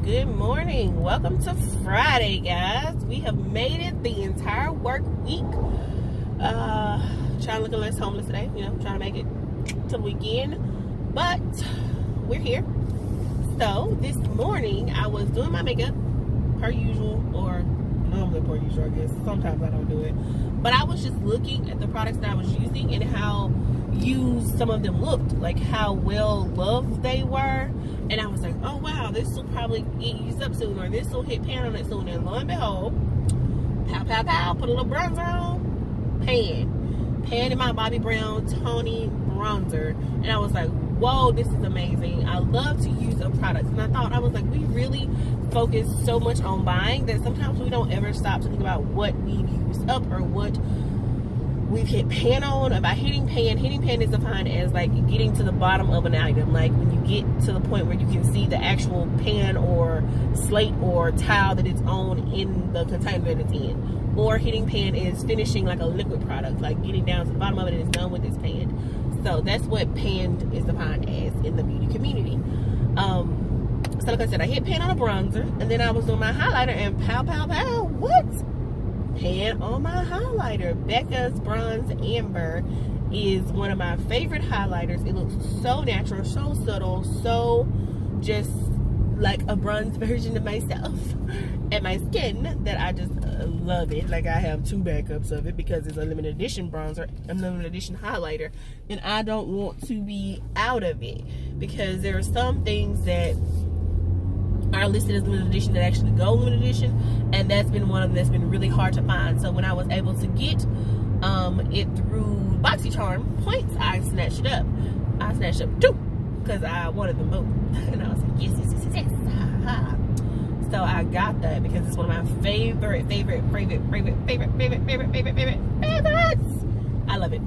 Good morning. Welcome to Friday, guys. We have made it the entire work week. Trying to look less homeless today, trying to make it to the weekend. But we're here. So this morning I was doing my makeup per usual, or normally per usual, I guess. Sometimes I don't do it. But I was just looking at the products that I was using and how used some of them looked, like how well loved they were. And I was like, oh wow, this will probably get used up soon, or this will hit pan on it soon. And lo and behold, pow pow pow, put a little bronzer on, pan in my Bobbi Brown Tony bronzer. And I was like, whoa, this is amazing. I love to use a product. And I was like, we really focus so much on buying that sometimes we don't ever stop to think about what we've used up or what we've hit pan on. By hitting pan is defined as like getting to the bottom of an item, like when you get to the point where you can see the actual pan or slate or tile that it's on in the container that it's in. Or hitting pan is finishing like a liquid product, like getting down to the bottom of it and it's done with this pan. So that's what pan is defined as in the beauty community. So like I said, I hit pan on a bronzer, and then I was doing my highlighter, and pow pow pow, what? Pan on my highlighter. Becca's Bronze Amber is one of my favorite highlighters. It looks so natural, so subtle, so just like a bronze version of myself and my skin that I just love it. Like, I have 2 backups of it because it's a limited edition bronzer and limited edition highlighter, and I don't want to be out of it because there are some things that are listed as limited edition that actually go limited edition, and that's been one of them that's been really hard to find. So when I was able to get it through BoxyCharm points, I snatched it up. I snatched up 2 because I wanted them both, and I was like, yes. So I got that because it's one of my favorites. I love it.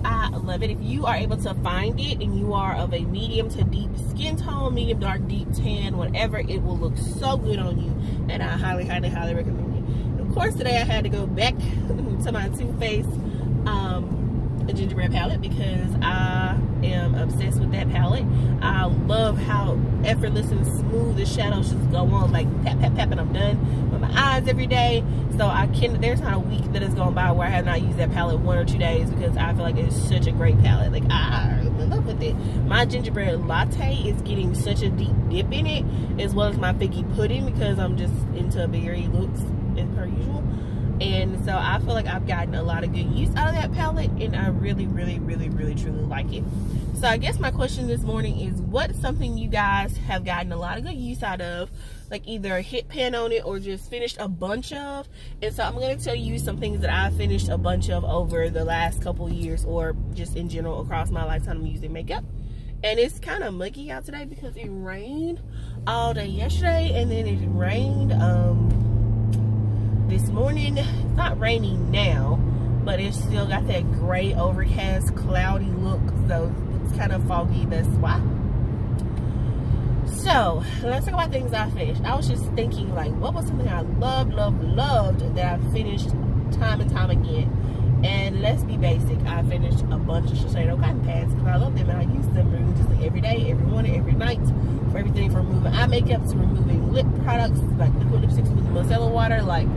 I love it. If you are able to find it and you are of a medium to deep skin tone, medium, dark, deep tan, whatever, it will look so good on you, and I highly recommend it. And of course, today I had to go back to my Too Faced gingerbread palette because I am obsessed with that palette. I love how effortless and smooth the shadows just go on, like pap pap pap, and I'm done with my eyes every day. So there's not a week that has gone by where I have not used that palette 1 or 2 days because I feel like it's such a great palette. Like, I'm in love with it. My gingerbread latte is getting such a deep dip in it, as well as my figgy pudding, because I'm just into berry looks as per usual. And so I feel like I've gotten a lot of good use out of that palette, and I really truly like it. So I guess my question this morning is, what's something you guys have gotten a lot of good use out of, like either hit pan on it or just finished a bunch of? And so I'm going to tell you some things that I finished a bunch of over the last couple years, or just in general across my lifetime of using makeup. And it's kind of muggy out today because it rained all day yesterday, and then it rained this morning. It's not raining now, but it's still got that gray, overcast, cloudy look, so it's kind of foggy. That's why. So let's talk about things I finished. I was just thinking, like, what was something I loved that I finished time and time again? And let's be basic. I finished a bunch of Shiseido cotton pads because I love them and I use them religiously every day, every morning, every night, for everything from removing eye makeup to removing lip products, like liquid lipsticks with micellar water, like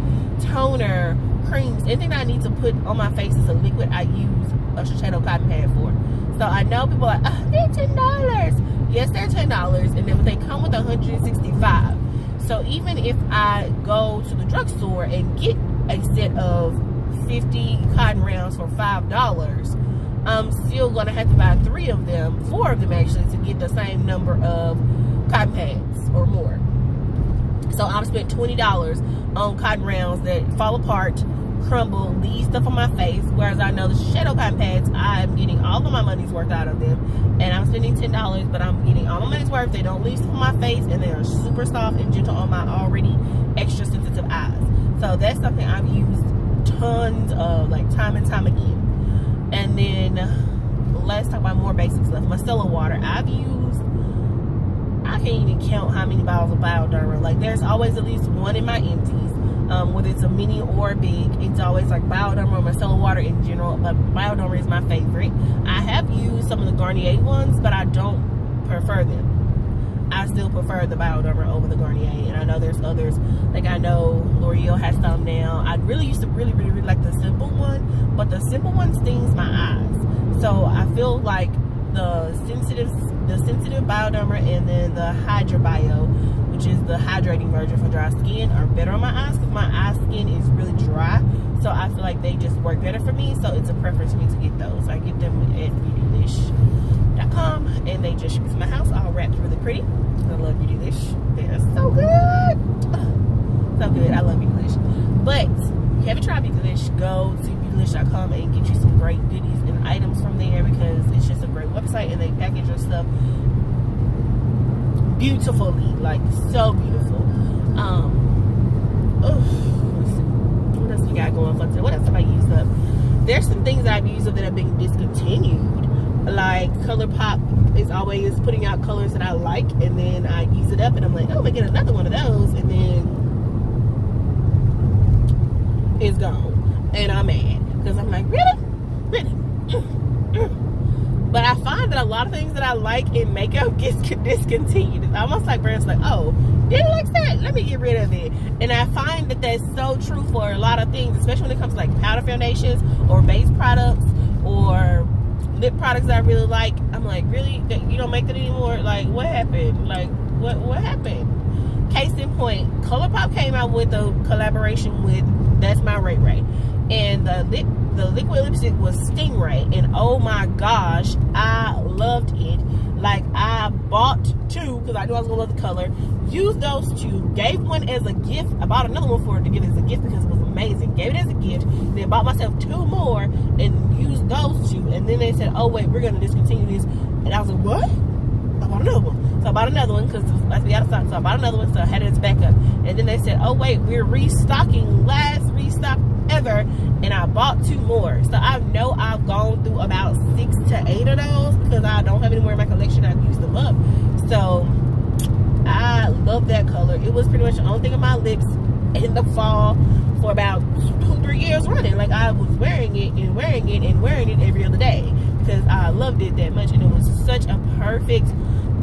toner, creams, anything that I need to put on my face as a liquid, I use a Shiseido cotton pad for. So I know people are like, oh, they're $10. Yes, they're $10, and then they come with 165. So even if I go to the drugstore and get a set of 50 cotton rounds for $5, I'm still gonna have to buy 4 of them actually, to get the same number of cotton pads or more. So I've spent $20 on cotton rounds that fall apart, crumble, leave stuff on my face, whereas I know the Shiseido cotton pads, I'm getting all of my money's worth out of them, and I'm spending $10, but I'm getting all my money's worth. They don't leave stuff on my face, and they are super soft and gentle on my already extra sensitive eyes. So that's something I've used tons of, like, time and time again. And then let's talk about more basic stuff. Micellar water. I've used, I can't even count how many bottles of Bioderma. Like, there's always at least one in my empties, whether it's a mini or a big. It's always like Bioderma or micellar water in general, but Bioderma is my favorite. I have used some of the Garnier ones, but I don't prefer them. I still prefer the Bioderma over the Garnier. And I know there's others, like I know L'Oreal has some now. I really used to really like the Simple one, but the Simple one stings my eyes. So I feel like the sensitive Bioderma and then the Hydra Bio, which is the hydrating version for dry skin, are better on my eyes because my eye skin is really dry. So I feel like they just work better for me. So it's a preference for me to get those. I get them at beautylish.com, and they just ship to my house all wrapped really pretty. I love Beautylish. They are so good. So good. I love Beautylish. But if you haven't tried Beautylish, go to beautylish.com and get you some great goodies and items from there, because it's just a great website and they package your stuff beautifully, like so beautiful. What else we got going for today? What else have I used up? There's some things that I've used up that have been discontinued. Like ColourPop is always putting out colors that I like, and then I use it up and I'm like, oh, I'm gonna get another one of those, and then it's gone. And I'm mad because I'm like, really? But I find that a lot of things that I like in makeup gets discontinued. It's almost like brands like, oh, didn't like that, let me get rid of it. And I find that that's so true for a lot of things, especially when it comes to like powder foundations or base products or lip products that I really like. I'm like, really? You don't make that anymore? Like, what happened? Like, what happened? Case in point, ColourPop came out with a collaboration with That's My Ray Ray, and the liquid lipstick was Stingray, and oh my gosh, I loved it. Like, I bought two because I knew I was gonna love the color, used those two, gave one as a gift. I bought another one for her to give as a gift because it was amazing, gave it as a gift, then bought myself two more and used those two, and then they said, oh wait, we're gonna discontinue this, and I was like, what? I bought another one. So I bought another one because let's be out of stock. So I bought another one, so I had it as backup. And then they said, oh wait, we're restocking, last restock ever, and I bought two more. So I know I've gone through about 6 to 8 of those because I don't have any more in my collection. I've used them up. So I love that color. It was pretty much the only thing on my lips in the fall for about 2-3 years running. Like, I was wearing it and wearing it and wearing it every other day because I loved it that much, and it was such a perfect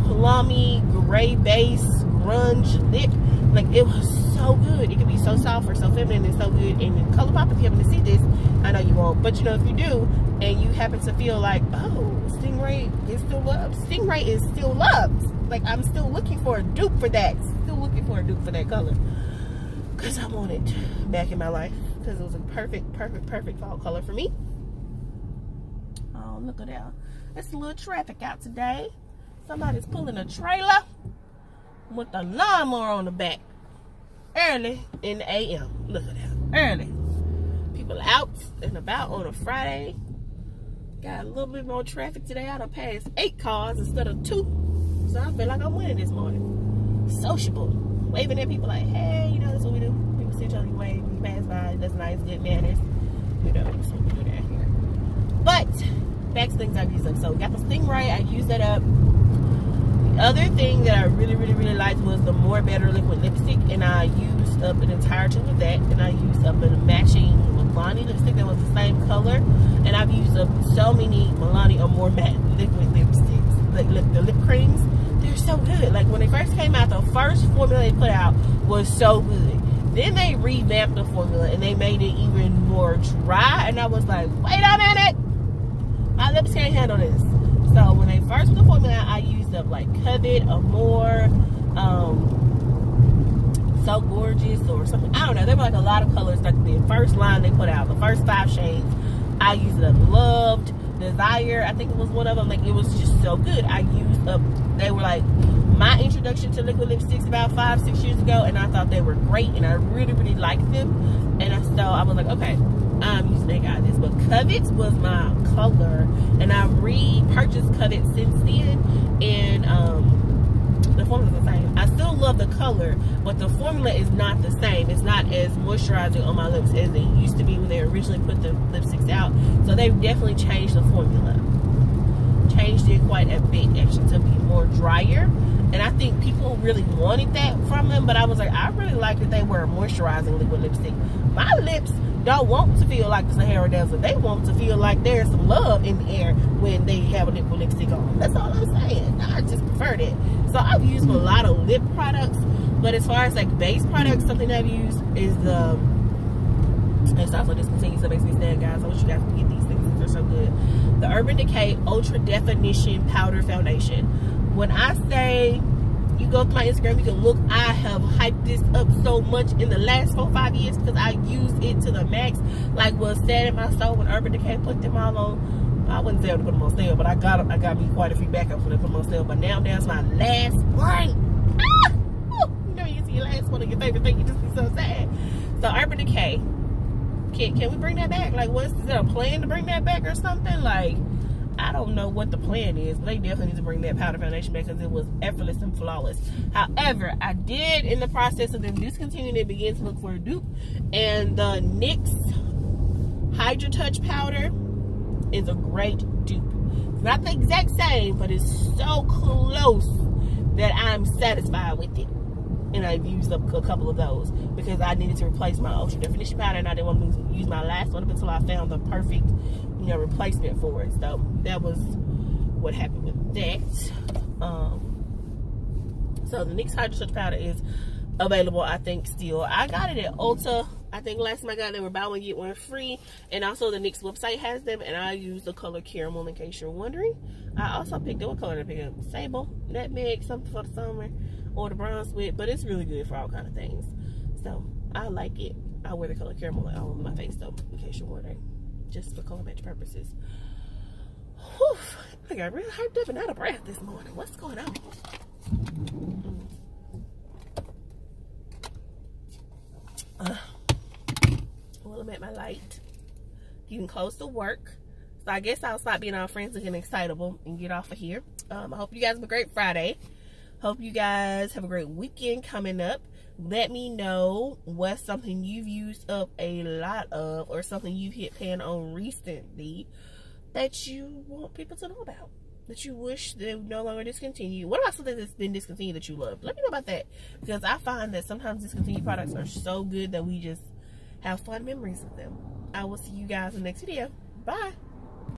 plummy gray base grunge lip. Like, it was so good. It could be so soft or so feminine and so good. And in ColourPop, if you happen to see this, I know you won't, but you know, if you do and you happen to feel like, oh, Stingray is still loved, Stingray is still loved. Like, I'm still looking for a dupe for that. Still looking for a dupe for that color because I want it back in my life because it was a perfect fall color for me. Oh, look at that. There's a little traffic out today. Somebody's pulling a trailer with a lawnmower on the back early in the AM. Look at that, early. People out and about on a Friday. Got a little bit more traffic today. I done passed 8 cars instead of 2, so I feel like I'm winning this morning. Sociable, waving at people like, hey, you know, that's what we do. People see each other, wave, we pass by. That's nice, good manners. You know, that's what we do down here. But back to things I've used up. So got the Stingray, I used that up. Other thing that I really liked was the More Better liquid lipstick, and I used up an entire tube of that, and I used up a matching Milani lipstick that was the same color, and I've used up so many Milani or More Matte liquid lipsticks, like the lip creams. They're so good. Like, when they first came out, the first formula they put out was so good. Then they revamped the formula and they made it even more dry, and I was like, wait a minute, my lips can't handle this. So when they first put the formula out, I used up like Covet, Amore, So Gorgeous or something. I don't know. There were like a lot of colors. Like the first line they put out, the first 5 shades, I used up. Loved, Desire, I think it was one of them. Like, it was just so good. I used up, they were like my introduction to liquid lipsticks about 5-6 years ago, and I thought they were great, and I really liked them. And so I was like, okay, I'm using that guy this. But Covet was my color, and I've repurchased Covet since then, and the formula is the same. I still love the color, but the formula is not the same. It's not as moisturizing on my lips as it used to be when they originally put the lipsticks out. So they've definitely changed the formula. Changed it quite a bit, actually, to be more drier. And I think people really wanted that from them, but I was like, I really like that they wear moisturizing liquid lipstick. My lips don't want to feel like the Sahara Desert. They want to feel like there's some love in the air when they have a liquid lipstick on. That's all I'm saying. I just prefer that. So I've used a lot of lip products, but as far as like base products, something I've used is the, it's also discontinued, so it makes me sad, guys. I wish you guys could get these things. They're so good. The Urban Decay Ultra Definition Powder Foundation. When I say, you go to my Instagram, you can look, I have hyped this up so much in the last 4 or 5 years because I used it to the max. Like was sad in my soul when Urban Decay put them all on. I wouldn't say I would put them on sale, but I got me quite a few backups when they put them on sale. But now that's my last one. Ah! Woo! You know you see your last one of your favorite thing, you just be so sad. So Urban Decay, can we bring that back? Like, is there a plan to bring that back or something? Like, I don't know what the plan is, but they definitely need to bring that powder foundation back because it was effortless and flawless. However, I did, in the process of them discontinuing it, begin to look for a dupe. And the NYX Hydra Touch powder is a great dupe. It's not the exact same, but it's so close that I'm satisfied with it. And I've used up a couple of those because I needed to replace my Ultra Definition powder, and I didn't want to use my last one up until I found the perfect, you know, replacement for it. So that was what happened with that. So the NYX Hydra Touch powder is available, I think, still. I got it at Ulta. I think last time I got it, they were buy one get one free, and also the NYX website has them, and I use the color Caramel in case you're wondering. I also picked up, what color did I pick up? Sable, Nutmeg, something for the summer, or the bronze sweat, but it's really good for all kind of things. So I like it. I wear the color Caramel all over my face though, in case you're wondering, just for color match purposes. Whew, I got really hyped up and out of breath this morning. What's going on? Well, I'm at my light. You can close the work. So I guess I'll stop being all friends and excitable and get off of here. I hope you guys have a great Friday. Hope you guys have a great weekend coming up. Let me know what's something you've used up a lot of, or something you've hit pan on recently that you want people to know about, that you wish they would no longer discontinue. What about something that's been discontinued that you love? Let me know about that, because I find that sometimes discontinued products are so good that we just have fun memories with them. I will see you guys in the next video. Bye.